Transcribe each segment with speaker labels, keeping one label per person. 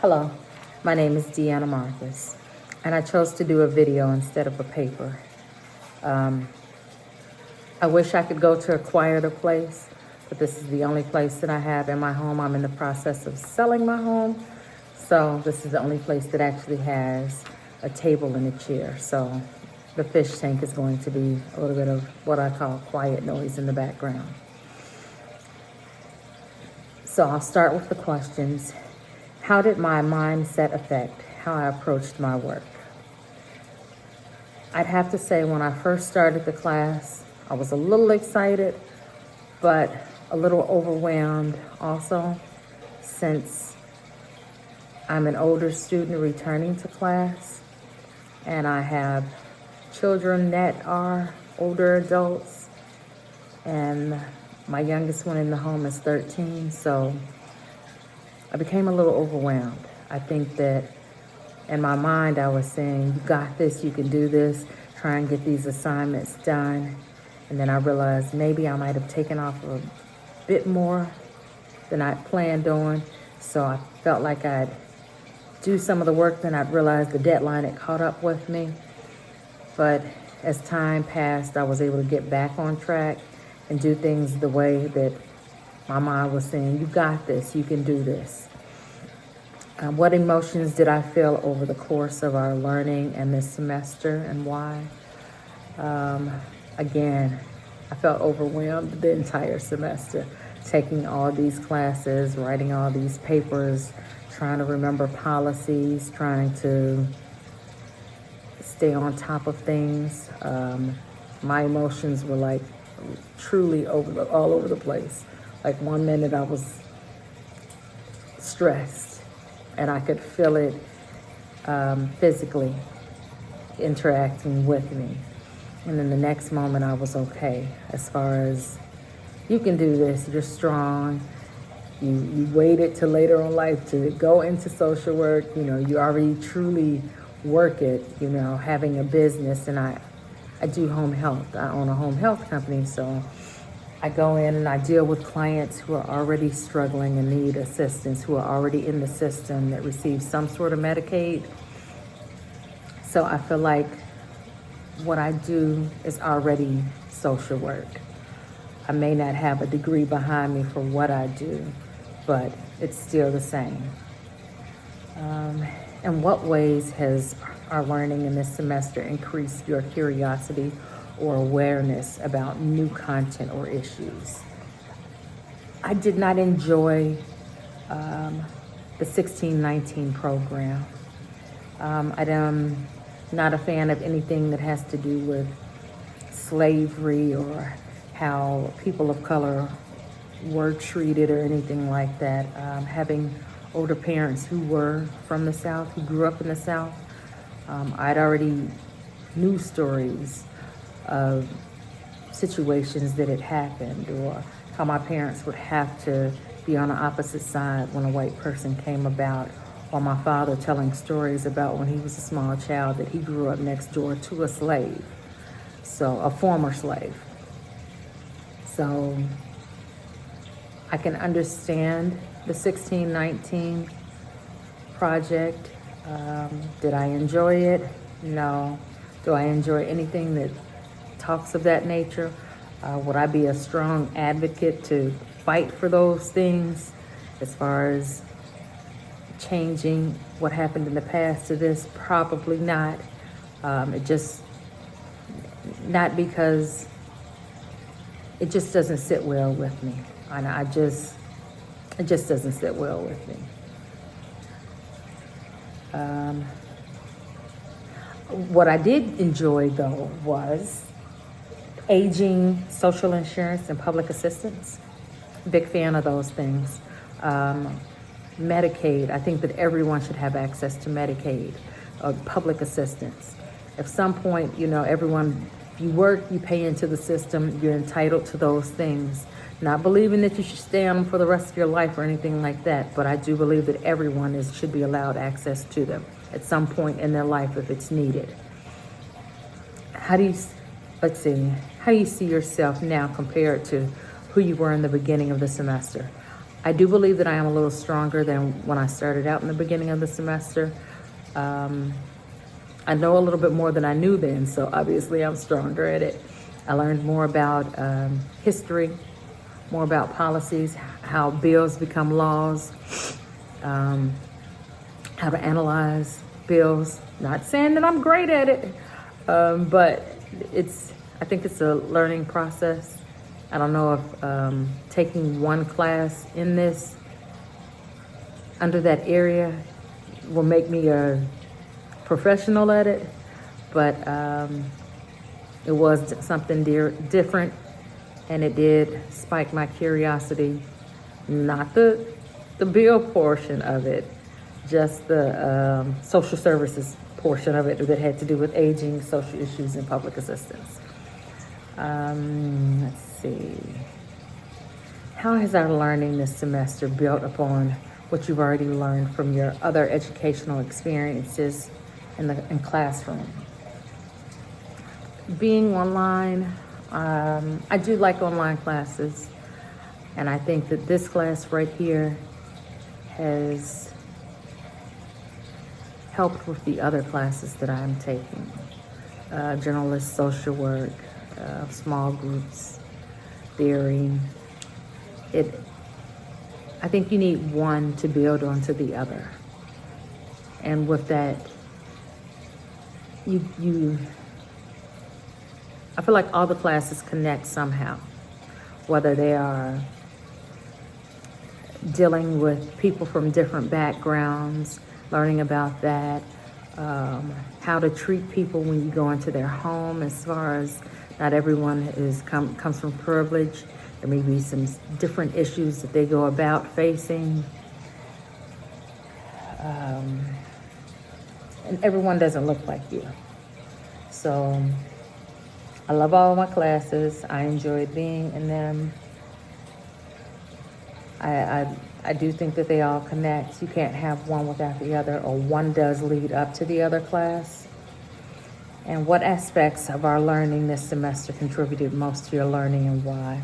Speaker 1: Hello, my name is Deanna Marcus, and I chose to do a video instead of a paper. I wish I could go to a quieter place, but this is the only place that I have in my home. I'm in the process of selling my home, so this is the only place that actually has a table and a chair. So the fish tank is going to be a little bit of what I call quiet noise in the background. So I'll start with the questions. How did my mindset affect how I approached my work? I'd have to say when I first started the class, I was a little excited, but a little overwhelmed also, since I'm an older student returning to class and I have children that are older adults, and my youngest one in the home is 13, so I became a little overwhelmed. I think that in my mind I was saying, you got this, you can do this, try and get these assignments done. And then I realized maybe I might have taken off a bit more than I planned on. So I felt like I'd do some of the work, then I'd realized the deadline had caught up with me. But as time passed, I was able to get back on track and do things the way that my mind was saying, you got this, you can do this. What emotions did I feel over the course of our learning and this semester, and why? Again, I felt overwhelmed the entire semester, taking all these classes, writing all these papers, trying to remember policies, trying to stay on top of things. My emotions were like truly all over the place. Like one minute I was stressed and I could feel it physically interacting with me. And then the next moment I was okay, as far as you can do this, you're strong. You waited till later in life to go into social work. You know, you already truly work it, you know, having a business. And I do home health. I own a home health company, so I go in and I deal with clients who are already struggling and need assistance, who are already in the system that receive some sort of Medicaid. So I feel like what I do is already social work. I may not have a degree behind me for what I do, but it's still the same. In what ways has our learning in this semester increased your curiosity or awareness about new content or issues? I did not enjoy the 1619 program. I'm not a fan of anything that has to do with slavery or how people of color were treated or anything like that. Having older parents who were from the South, who grew up in the South, I'd already knew stories of situations that had happened, or how my parents would have to be on the opposite side when a white person came about, or my father telling stories about when he was a small child that he grew up next door to a slave, so a former slave. So I can understand the 1619 project. Did I enjoy it? No. Do I enjoy anything that talks of that nature? Would I be a strong advocate to fight for those things as far as changing what happened in the past to this? Probably not. Not because it just doesn't sit well with me. And it just doesn't sit well with me. What I did enjoy, though, was aging, social insurance, and public assistance. Big fan of those things. Medicaid, I think that everyone should have access to Medicaid, public assistance. At some point, you know, everyone, if you work, you pay into the system, you're entitled to those things. Not believing that you should stay on them for the rest of your life or anything like that, but I do believe that everyone should be allowed access to them at some point in their life if it's needed. How do you see yourself now compared to who you were in the beginning of the semester? I do believe that I am a little stronger than when I started out in the beginning of the semester. I know a little bit more than I knew then, so obviously I'm stronger at it. I learned more about history, more about policies, how bills become laws, how to analyze bills. Not saying that I'm great at it, but I think it's a learning process. I don't know if taking one class in this, under that area, will make me a professional at it, but it was something different, and it did spike my curiosity. Not the bill portion of it, just the social services portion of it that had to do with aging, social issues, and public assistance. Let's see. How has our learning this semester built upon what you've already learned from your other educational experiences in classroom? Being online, I do like online classes, and I think that this class right here has helped with the other classes that I'm taking. Journalist, social work, small groups, theory. I think you need one to build onto the other. And with that, I feel like all the classes connect somehow, whether they are dealing with people from different backgrounds, learning about that, how to treat people when you go into their home, as far as not everyone comes from privilege. There may be some different issues that they go about facing. And everyone doesn't look like you. So I love all my classes. I enjoyed being in them. I do think that they all connect. You can't have one without the other, or one does lead up to the other class. And what aspects of our learning this semester contributed most to your learning, and why?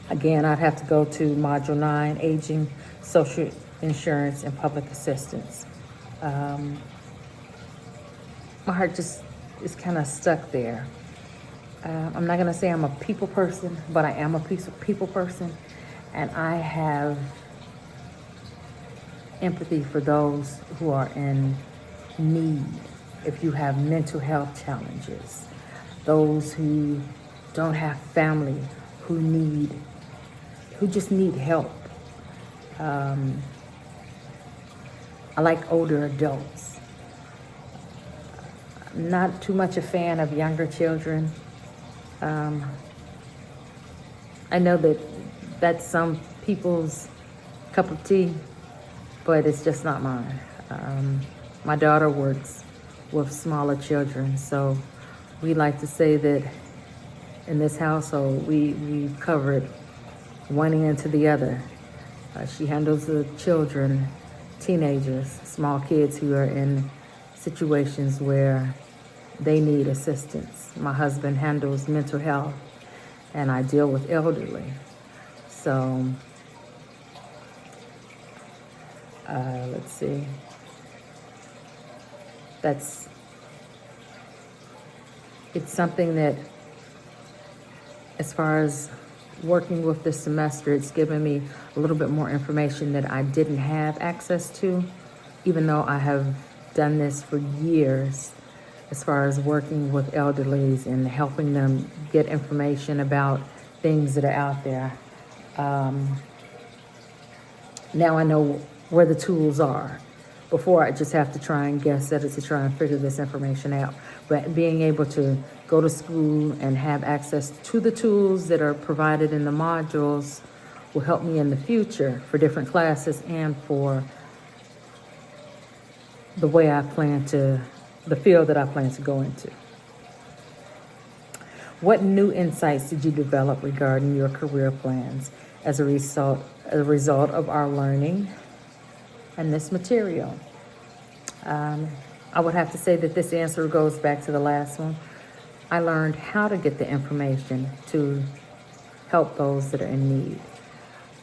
Speaker 1: Again, I'd have to go to Module 9, Aging, Social Insurance, and Public Assistance. My heart just is kind of stuck there. I'm not going to say I'm a people person, but I am a people person. And I have empathy for those who are in need. If you have mental health challenges, those who don't have family, who just need help. I like older adults. Not too much a fan of younger children. I know that that's some people's cup of tea, but it's just not mine. My daughter works with smaller children, so we like to say that in this household, we covered one end to the other. She handles the children, teenagers, small kids who are in situations where they need assistance. My husband handles mental health, and I deal with elderly. So, let's see. It's something that, as far as working with this semester, it's given me a little bit more information that I didn't have access to, even though I have done this for years, as far as working with elderlies and helping them get information about things that are out there. Now I know where the tools are. Before, I just have to try and guess at it to try and figure this information out. But being able to go to school and have access to the tools that are provided in the modules will help me in the future for different classes and for the field that I plan to go into. What new insights did you develop regarding your career plans as a result of our learning and this material? I would have to say that this answer goes back to the last one. I learned how to get the information to help those that are in need.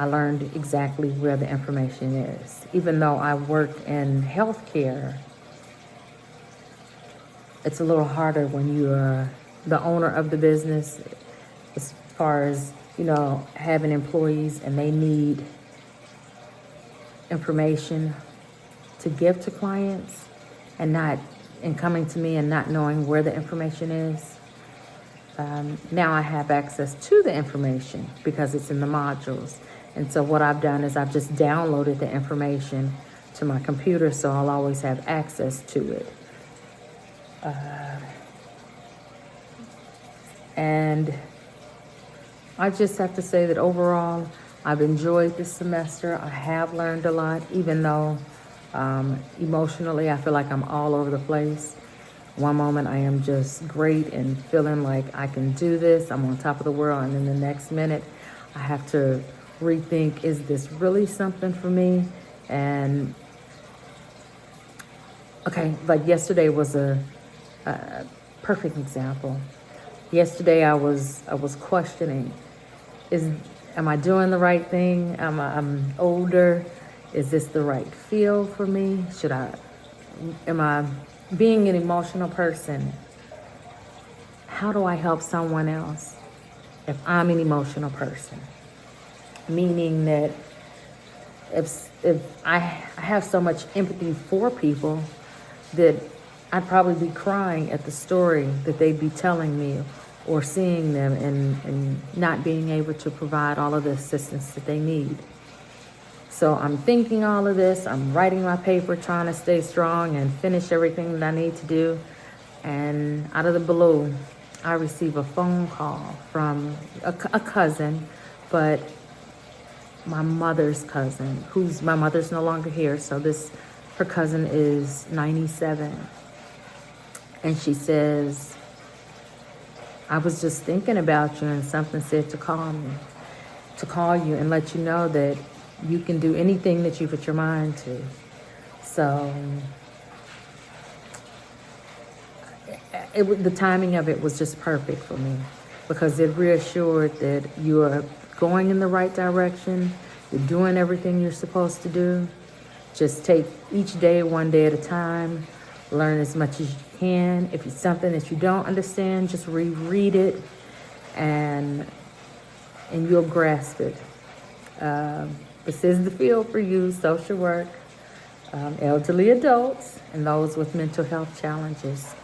Speaker 1: I learned exactly where the information is. Even though I work in healthcare, it's a little harder when you're the owner of the business, as far as, having employees and they need information to give to clients and coming to me and not knowing where the information is. Now I have access to the information because it's in the modules. And so what I've done is I've just downloaded the information to my computer, so I'll always have access to it. And I just have to say that overall, I've enjoyed this semester. I have learned a lot, even though emotionally I feel like I'm all over the place. One moment I am just great and feeling like I can do this, I'm on top of the world, and then the next minute I have to rethink, is this really something for me? And okay, like yesterday was a perfect example. Yesterday I was questioning, am I doing the right thing? I'm older. Is this the right field for me? Am I being an emotional person? How do I help someone else if I'm an emotional person? Meaning that if I have so much empathy for people that I'd probably be crying at the story that they'd be telling me, or seeing them and not being able to provide all of the assistance that they need. So I'm thinking all of this, I'm writing my paper, trying to stay strong and finish everything that I need to do. And out of the blue, I receive a phone call from a cousin, but my mother's cousin, my mother's no longer here. So her cousin is 97. And she says, I was just thinking about you, and something said to call you and let you know that you can do anything that you put your mind to. So the timing of it was just perfect for me, because it reassured that you are going in the right direction. You're doing everything you're supposed to do. Just take each day one day at a time. Learn as much as you can. If it's something that you don't understand, just reread it, and you'll grasp it. This is the field for you, social work, elderly adults, and those with mental health challenges.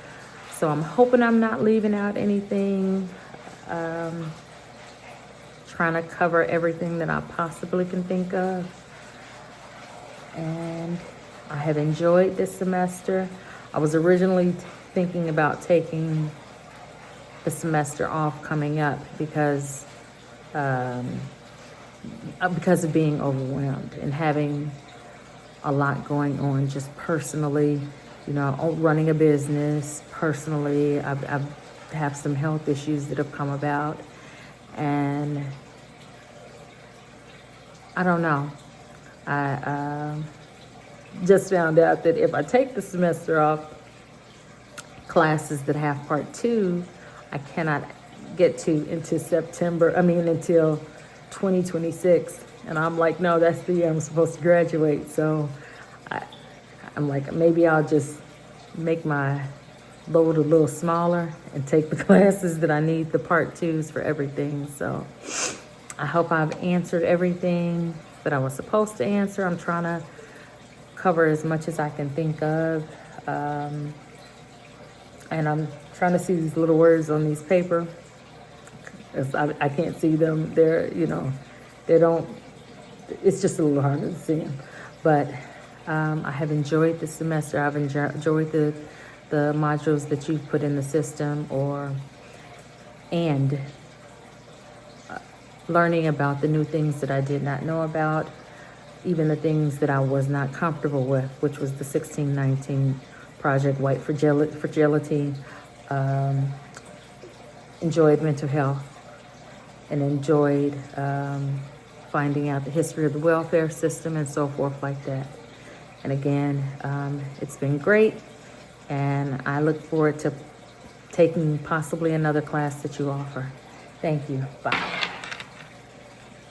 Speaker 1: So I'm hoping I'm not leaving out anything. Trying to cover everything that I possibly can think of. And I have enjoyed this semester. I was originally thinking about taking the semester off coming up because of being overwhelmed and having a lot going on just personally, running a business. Personally, I have some health issues that have come about, and I don't know. I just found out that if I take the semester off, classes that have part 2, I cannot get to until 2026. And I'm like, no, that's the year I'm supposed to graduate. So I'm like, maybe I'll just make my load a little smaller and take the classes that I need, the part 2s for everything. So I hope I've answered everything that I was supposed to answer. I'm trying to cover as much as I can think of. And I'm trying to see these little words on these paper. I can't see them. It's just a little harder to see them. But I have enjoyed this semester. I've enjoyed the modules that you've put in the system, and learning about the new things that I did not know about, even the things that I was not comfortable with, which was the 1619 project, white fragility, enjoyed mental health, and enjoyed finding out the history of the welfare system and so forth like that. And again, it's been great, and I look forward to taking possibly another class that you offer. Thank you. Bye.